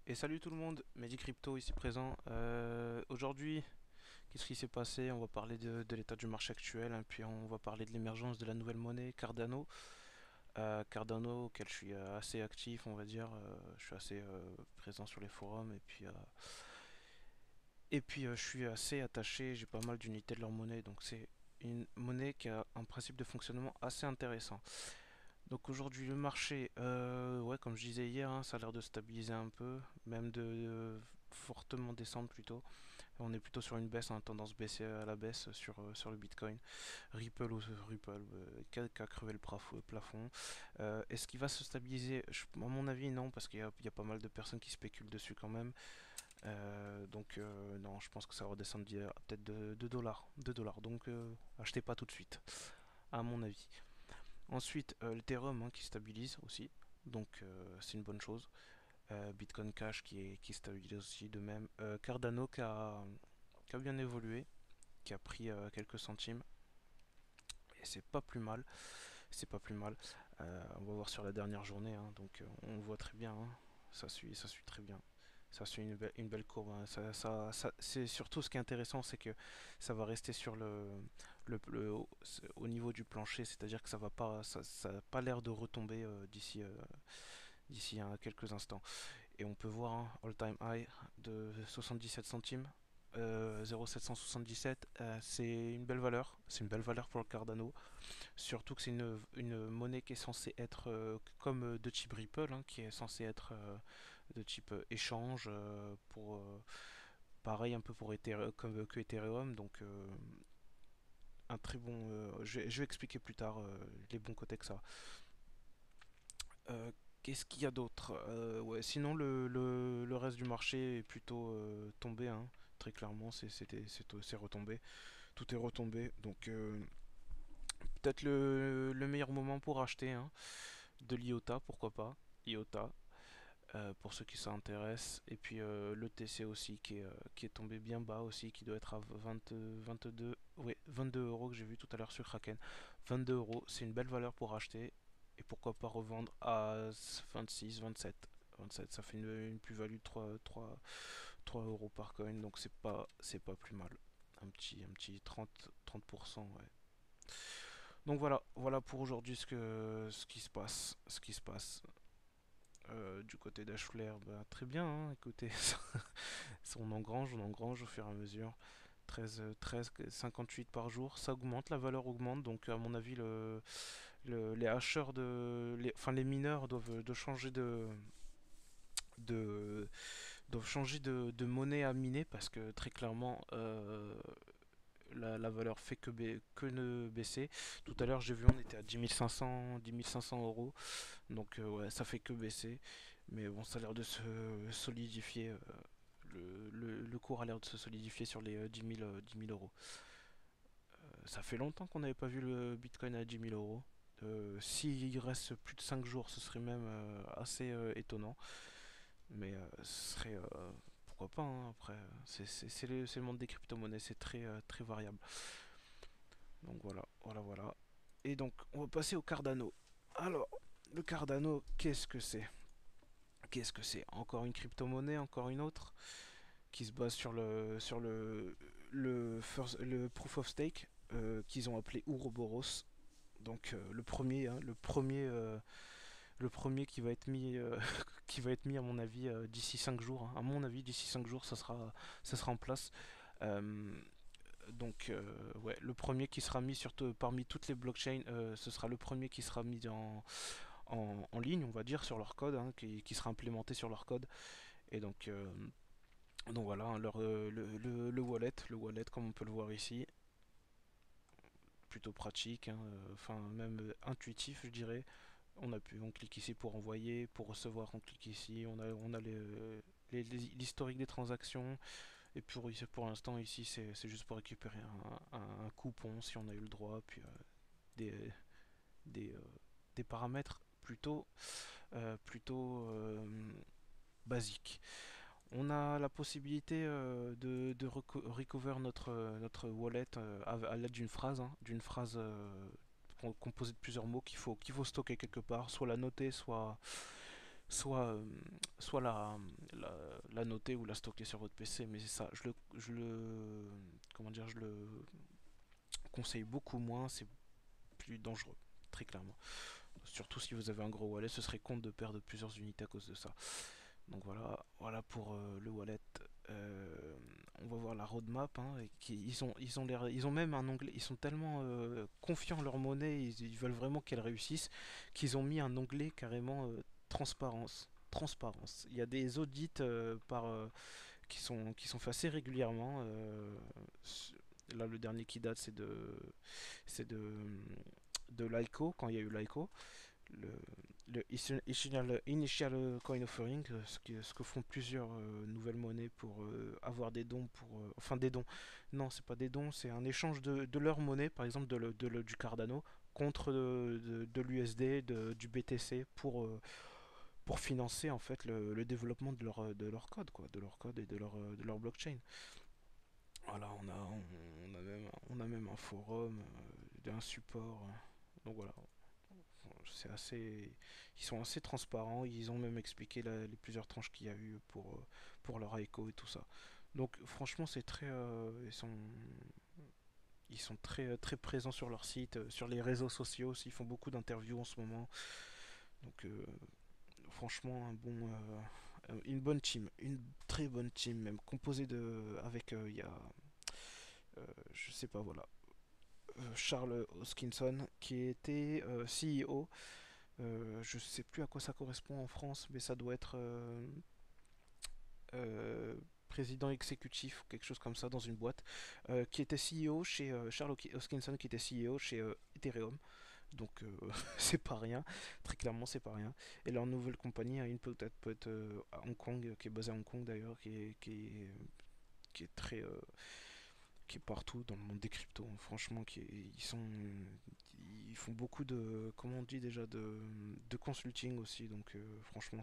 Et salut tout le monde, Mehdi Crypto ici présent. Aujourd'hui, qu'est-ce qui s'est passé? On va parler de l'état du marché actuel, hein, puis on va parler de l'émergence de la nouvelle monnaie Cardano. Cardano, auquel je suis assez actif, on va dire. Je suis assez présent sur les forums et puis je suis assez attaché. J'ai pas mal d'unités de leur monnaie, donc c'est une monnaie qui a un principe de fonctionnement assez intéressant. Donc aujourd'hui le marché, ouais, comme je disais hier, hein, ça a l'air de stabiliser un peu, même de fortement descendre plutôt. On est plutôt sur une baisse, hein, tendance baissée à la baisse sur le Bitcoin. Ripple qui a crevé le plafond. Est-ce qu'il va se stabiliser? À mon avis non, parce qu'il y a pas mal de personnes qui spéculent dessus quand même. Donc non, je pense que ça va redescendre peut-être de 2 dollars. 2 dollars, donc achetez pas tout de suite, à mon avis. Ensuite, l'Ethereum, hein, qui stabilise aussi, donc c'est une bonne chose. Bitcoin Cash qui stabilise aussi de même. Cardano qui a bien évolué, qui a pris quelques centimes, et c'est pas plus mal. C'est pas plus mal. On va voir sur la dernière journée, hein, donc on voit très bien, hein, ça suit très bien. Ça suit une belle courbe, hein. C'est surtout ce qui est intéressant, c'est que ça va rester sur au niveau du plancher, c'est-à-dire que ça a pas l'air de retomber d'ici quelques instants. Et on peut voir un all-time high de 77 centimes. 0,777, c'est une belle valeur. C'est une belle valeur pour le Cardano. Surtout que c'est une monnaie qui est censée être comme de type Ripple, hein, qui est censée être de type échange pareil un peu pour Ethereum, comme que Ethereum. Donc un très bon. Je vais expliquer plus tard les bons côtés que ça. Euh, Qu'est-ce qu'il y a d'autre? Ouais, sinon le reste du marché est plutôt tombé, hein. Très clairement, c'est retombé. Tout est retombé. Donc peut-être le meilleur moment pour acheter, hein, de l'IOTA, pourquoi pas. IOTA, pour ceux qui s'intéressent. Et puis le TC aussi qui est tombé bien bas aussi, qui doit être à 20, 22, ouais, 22 euros que j'ai vu tout à l'heure sur Kraken. 22 euros, c'est une belle valeur pour acheter. Et pourquoi pas revendre à 26, 27. 27, ça fait une plus-value de 3 euros par coin, donc c'est pas plus mal. Un petit 30%, ouais. Donc voilà pour aujourd'hui ce qui se passe. Ce qui se passe. Du côté d'Ashflair, bah, très bien, hein, écoutez, on engrange au fur et à mesure. 58 par jour, ça augmente, la valeur augmente, donc à mon avis, les hacheurs, enfin les mineurs doivent changer de, de monnaie à miner parce que très clairement, la valeur fait que ne baisser. Tout à l'heure, j'ai vu, on était à 10 500 euros. Donc ouais, ça fait que baisser. Mais bon, ça a l'air de se solidifier. Le cours a l'air de se solidifier sur les 10 000 euros. Ça fait longtemps qu'on n'avait pas vu le Bitcoin à 10 000 euros. S'il reste plus de 5 jours, ce serait même assez étonnant. Mais ce serait... pourquoi pas, hein, après, c'est le monde des crypto-monnaies, c'est très variable. Donc voilà. Et donc, on va passer au Cardano. Alors, le Cardano, qu'est-ce que c'est? Qu'est-ce que c'est? Encore une crypto-monnaie, encore une autre, qui se base sur le proof of stake, qu'ils ont appelé Ouroboros. Donc le premier, hein, le premier qui va être mis, qui va être mis à mon avis d'ici 5 jours, hein. À mon avis, d'ici 5 jours, ça sera en place. Euh, donc ouais, le premier qui sera mis parmi toutes les blockchains, ce sera le premier qui sera mis en ligne, on va dire, sur leur code, hein, qui sera implémenté sur leur code. Et donc voilà, hein, le wallet, comme on peut le voir ici, plutôt pratique, hein, enfin même intuitif, je dirais. On clique ici pour envoyer, pour recevoir, on clique ici. On a l'historique des transactions. Et pour l'instant ici, c'est juste pour récupérer un coupon si on a eu le droit, puis des, des, euh, des paramètres plutôt basiques. On a la possibilité de recover notre wallet à l'aide d'une phrase, hein, composée de plusieurs mots qu'il faut stocker quelque part, soit la noter, soit, soit la, la noter ou la stocker sur votre PC. Mais c'est ça, comment dire, je le conseille beaucoup moins, c'est plus dangereux, très clairement. Surtout si vous avez un gros wallet, ce serait con de perdre plusieurs unités à cause de ça. Donc voilà, voilà pour le wallet. Euh, on va voir la roadmap, hein, et ils ont même un onglet. Ils sont tellement confiants en leur monnaie, ils veulent vraiment qu'elle réussisse, qu'ils ont mis un onglet carrément transparence. Transparence. Il y a des audits qui sont faits assez régulièrement. Là, le dernier qui date, c'est de l'ICO, quand il y a eu l'ICO, le, le Initial Coin Offering, ce que font plusieurs nouvelles monnaies pour avoir des dons, enfin des dons. Non, c'est pas des dons, c'est un échange de leur monnaie, par exemple du Cardano, contre de l'USD, du BTC pour financer en fait le développement de leur code, quoi, de leur code et de leur blockchain. Voilà, on a même un forum, un support. Donc voilà, c'est assez, ils sont assez transparents. Ils ont même expliqué les plusieurs tranches qu'il y a eu pour leur ICO et tout ça. Donc franchement, c'est très, ils sont très, très présents sur leur site, sur les réseaux sociaux aussi. Ils font beaucoup d'interviews en ce moment. Donc franchement, une bonne team, une très bonne team même, composée avec, il y a, je sais pas, voilà, Charles Hoskinson qui était CEO. Je sais plus à quoi ça correspond en France, mais ça doit être président exécutif, quelque chose comme ça, dans une boîte, qui était CEO chez Charles Hoskinson, qui était CEO chez Ethereum. Donc c'est pas rien, très clairement c'est pas rien. Et leur nouvelle compagnie a une peut-être à Hong Kong, qui est basée à Hong Kong d'ailleurs, qui est très qui est partout dans le monde des cryptos. Franchement, ils font beaucoup de, comment on dit déjà, de consulting aussi. Donc franchement,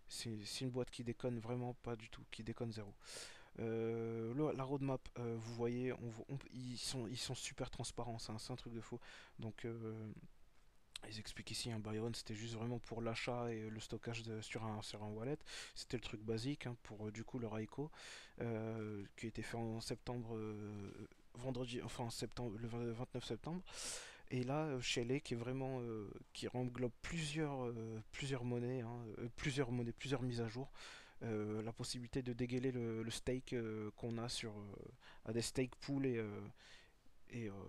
c'est une boîte qui déconne vraiment pas du tout, qui déconne zéro. La roadmap, vous voyez, ils sont super transparents, c'est un truc de fou. Donc ils expliquent ici un Byron, c'était juste vraiment pour l'achat et le stockage sur un wallet. C'était le truc basique, hein, pour du coup leur ICO, qui a été fait en septembre, vendredi, enfin en septembre, le 29 septembre. Et là, Shelley, qui est vraiment, qui englobe plusieurs monnaies, hein, plusieurs mises à jour. La possibilité de dégainer le stake qu'on a à des stake pools et, euh,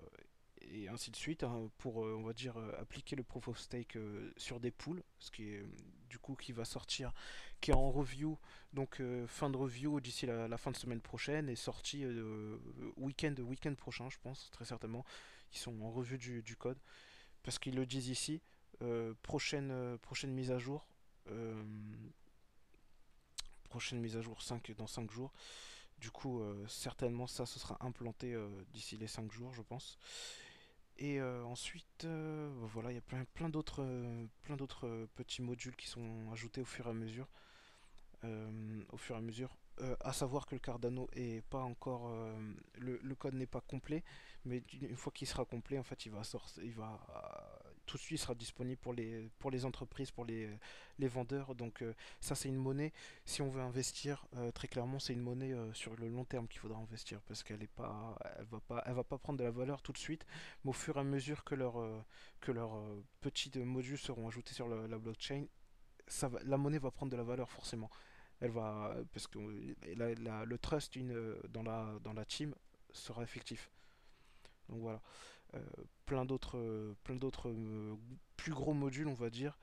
et ainsi de suite, hein, pour, on va dire, appliquer le proof of stake sur des pools, ce qui est du coup qui va sortir, qui est en review, donc fin de review d'ici la fin de semaine prochaine et sortie week-end prochain, je pense, très certainement. Ils sont en revue du code, parce qu'ils le disent ici, prochaine mise à jour. euh, Prochaine mise à jour 5 dans 5 jours. Du coup, certainement ça, ce sera implanté d'ici les 5 jours, je pense. Et ensuite, voilà, il y a plein d'autres petits modules qui sont ajoutés au fur et à mesure. À savoir que le Cardano est pas encore, le code n'est pas complet, mais une fois qu'il sera complet, en fait, tout de suite il sera disponible pour les entreprises, pour les vendeurs. Donc ça, c'est une monnaie. Si on veut investir, très clairement, c'est une monnaie sur le long terme qu'il faudra investir parce elle va pas prendre de la valeur tout de suite, mais au fur et à mesure que leurs petits modules seront ajoutés sur la blockchain, la monnaie va prendre de la valeur forcément. Elle va, parce que le trust dans la team sera effectif. Donc voilà. Euh, plein d'autres plus gros modules, on va dire,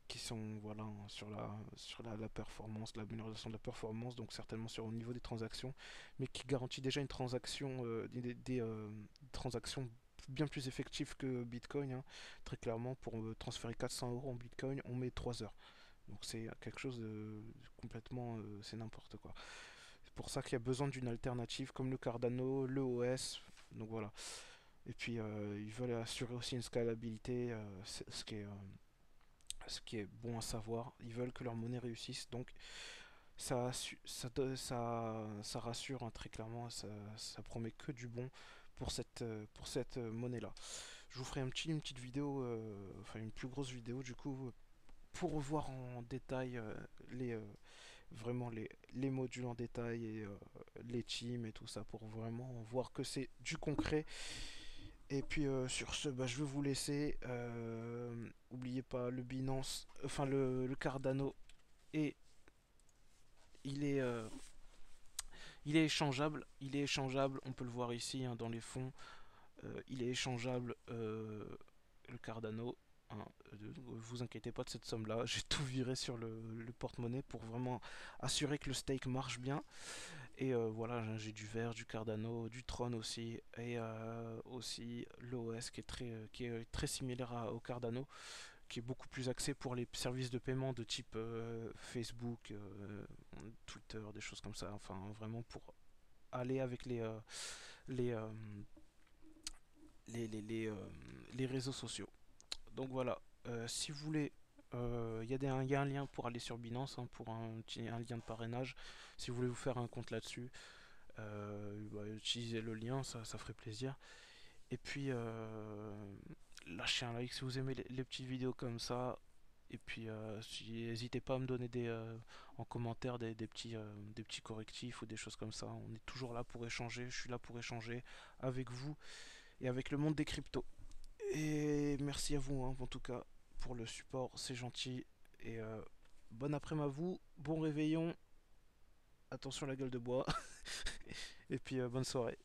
qui sont voilà sur la performance, l'amélioration de la performance, donc certainement sur au niveau des transactions, mais qui garantit déjà une transaction, transactions bien plus effectives que Bitcoin, hein. Très clairement, pour transférer 400 € en Bitcoin, on met 3 heures. Donc c'est quelque chose de complètement, c'est n'importe quoi. C'est pour ça qu'il y a besoin d'une alternative comme le Cardano, le OS. Donc voilà. Et puis ils veulent assurer aussi une scalabilité, ce qui est bon à savoir. Ils veulent que leur monnaie réussisse. Donc ça rassure, hein, très clairement. Ça promet que du bon pour cette monnaie-là. Je vous ferai une petite vidéo, enfin une plus grosse vidéo du coup, pour voir en détail les, vraiment les modules en détail et les teams et tout ça pour vraiment voir que c'est du concret. Et puis sur ce, bah, je vais vous laisser. Oubliez pas le Binance, enfin le Cardano, et il est, euh, il est échangeable. Il est échangeable, on peut le voir ici hein, dans les fonds. Il est échangeable, le Cardano. Hein, vous inquiétez pas de cette somme-là. J'ai tout viré sur le porte-monnaie pour vraiment assurer que le stake marche bien. Et voilà, j'ai du Verge, du Cardano, du Tron aussi, et aussi l'OS qui est très similaire au Cardano, qui est beaucoup plus axé pour les services de paiement de type Facebook, Twitter, des choses comme ça. Enfin, vraiment pour aller avec les, euh, les réseaux sociaux. Donc voilà, si vous voulez, il y a un lien pour aller sur Binance, hein, pour un lien de parrainage. Si vous voulez vous faire un compte là-dessus, bah, utilisez le lien, ça ferait plaisir. Et puis, lâchez un like si vous aimez les petites vidéos comme ça. Et puis, n'hésitez pas à me donner en commentaire des petits correctifs ou des choses comme ça. On est toujours là pour échanger. Je suis là pour échanger avec vous et avec le monde des cryptos. Et merci à vous, hein, en tout cas, pour le support. C'est gentil. Et bon après-midi à vous. Bon réveillon. Attention à la gueule de bois. Et puis, bonne soirée.